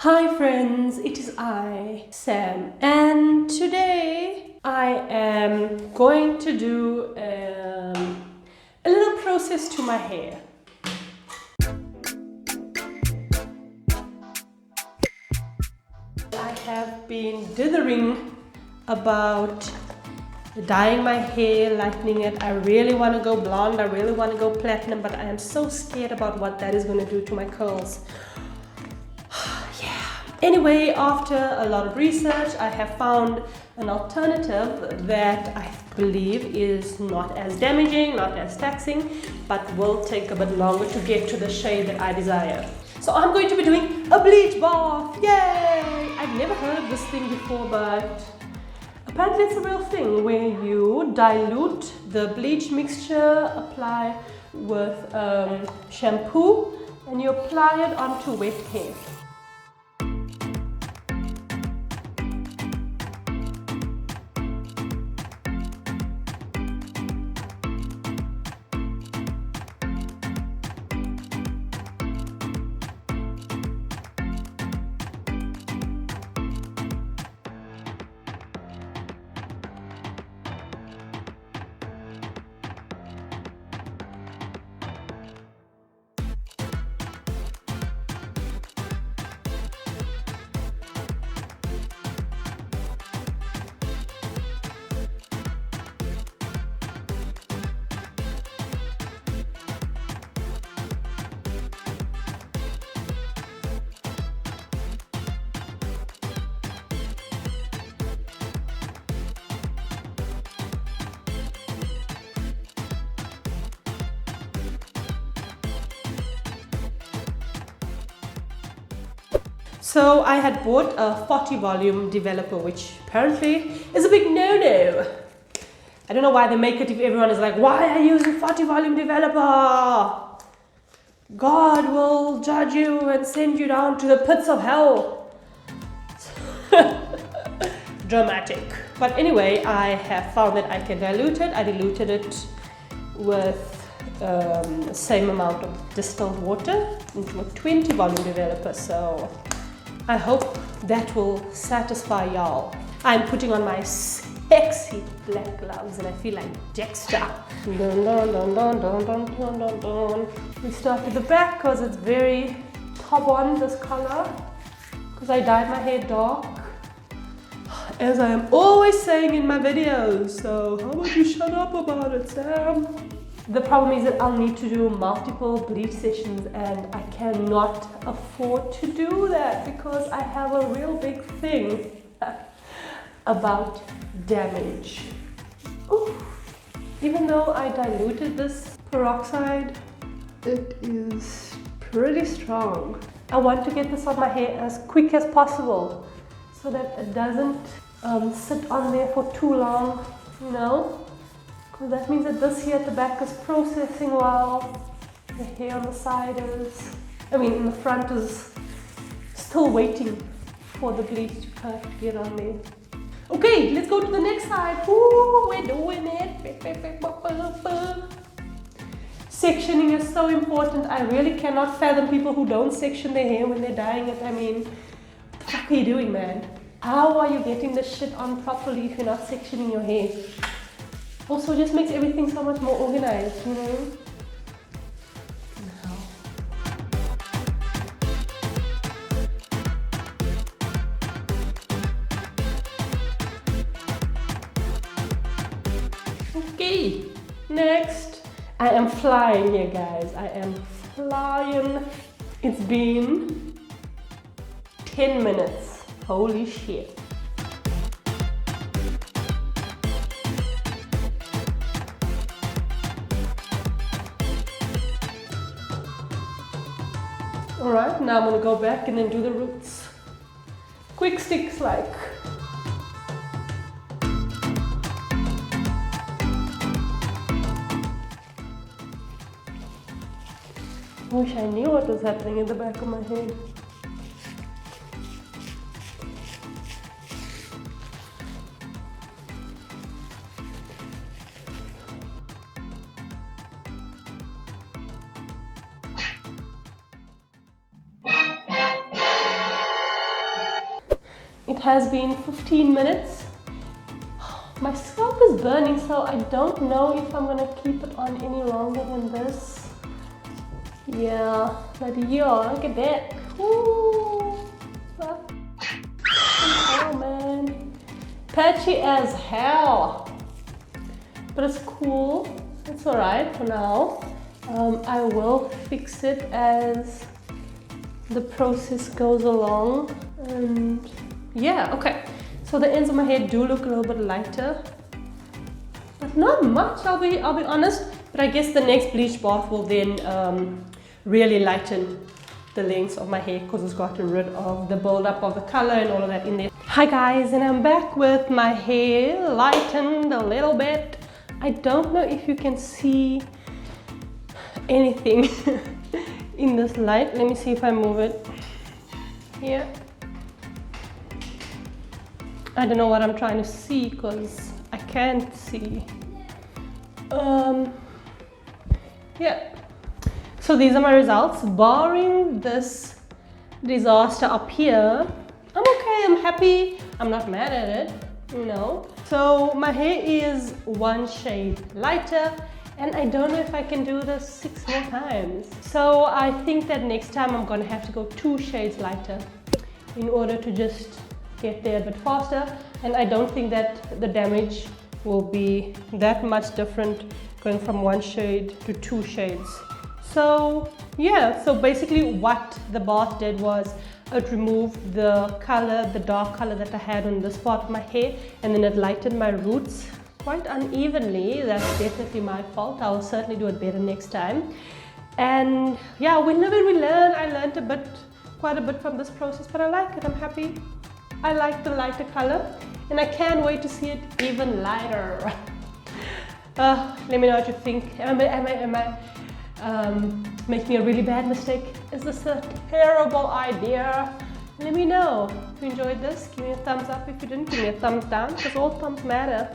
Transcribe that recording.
Hi friends, it is I, Sam, and today I am going to do a little process to my hair. I have been dithering about dyeing my hair, lightening it. I really want to go blonde, I really want to go platinum, but I am so scared about what that is going to do to my curls. Anyway, after a lot of research, I have found an alternative that I believe is not as damaging, not as taxing, but will take a bit longer to get to the shade that I desire. So I'm going to be doing a bleach bath. Yay! I've never heard of this thing before, but apparently it's a real thing where you dilute the bleach mixture, apply with shampoo, and you apply it onto wet hair. So I had bought a 40 volume developer, which apparently is a big no-no. I don't know why they make it if everyone is like, why are you using 40 volume developer? God will judge you and send you down to the pits of hell. Dramatic. But anyway, I have found that I can dilute it. I diluted it with the same amount of distilled water into a 20 volume developer. So I hope that will satisfy y'all. I'm putting on my sexy black gloves and I feel like Dexter. Dun, dun, dun, dun, dun, dun, dun, dun, dun. We start with the back because it's very top on, this color, because I dyed my hair dark, as I am always saying in my videos. So how about you shut up about it, Sam? The problem is that I'll need to do multiple bleach sessions and I cannot afford to do that because I have a real big thing about damage. Ooh. Even though I diluted this peroxide, it is pretty strong. I want to get this on my hair as quick as possible so that it doesn't sit on there for too long, you know? That means that this here at the back is processing while the hair on the side is, in the front is still waiting for the bleach to get on there. Okay, let's go to the next side. Ooh, we're doing it. Sectioning is so important. I really cannot fathom people who don't section their hair when they're dyeing it. What the fuck are you doing, man? How are you getting this shit on properly if you're not sectioning your hair? Also, just makes everything so much more organized, you know? No. Okay, next. I am flying here, guys. I am flying. It's been 10 minutes. Holy shit. Alright, now I'm going to go back and then do the roots. Quick sticks like. I wish I knew what was happening in the back of my head. It has been 15 minutes. My scalp is burning, so I don't know if I'm gonna keep it on any longer than this. Yeah, but yeah, look at that. Ooh. Oh man. Patchy as hell. But it's cool. It's alright for now. I will fix it as the process goes along. And yeah, okay. So the ends of my hair do look a little bit lighter. But not much, I'll be honest. But I guess the next bleach bath will then really lighten the lengths of my hair because it's gotten rid of the buildup of the color and all of that in there. Hi guys, and I'm back with my hair lightened a little bit. I don't know if you can see anything in this light. Let me see if I move it here. I don't know what I'm trying to see because I can't see. Yeah. So these are my results. Barring this disaster up here, I'm okay, I'm happy, I'm not mad at it, you know. So my hair is one shade lighter, and I don't know if I can do this 6 more times. So I think that next time I'm gonna have to go 2 shades lighter in order to just get there a bit faster. And I don't think that the damage will be that much different going from 1 shade to 2 shades. So yeah, so basically what the bath did was it removed the color, the dark color that I had on this part of my hair, and then it lightened my roots quite unevenly. That's definitely my fault. I will certainly do it better next time. And yeah, we live and we learn. I learned quite a bit from this process, but I like it, I'm happy. I like the lighter color, and I can't wait to see it even lighter. Let me know what you think. Am I making a really bad mistake? Is this a terrible idea? Let me know. If you enjoyed this, give me a thumbs up. If you didn't, give me a thumbs down, because all thumbs matter.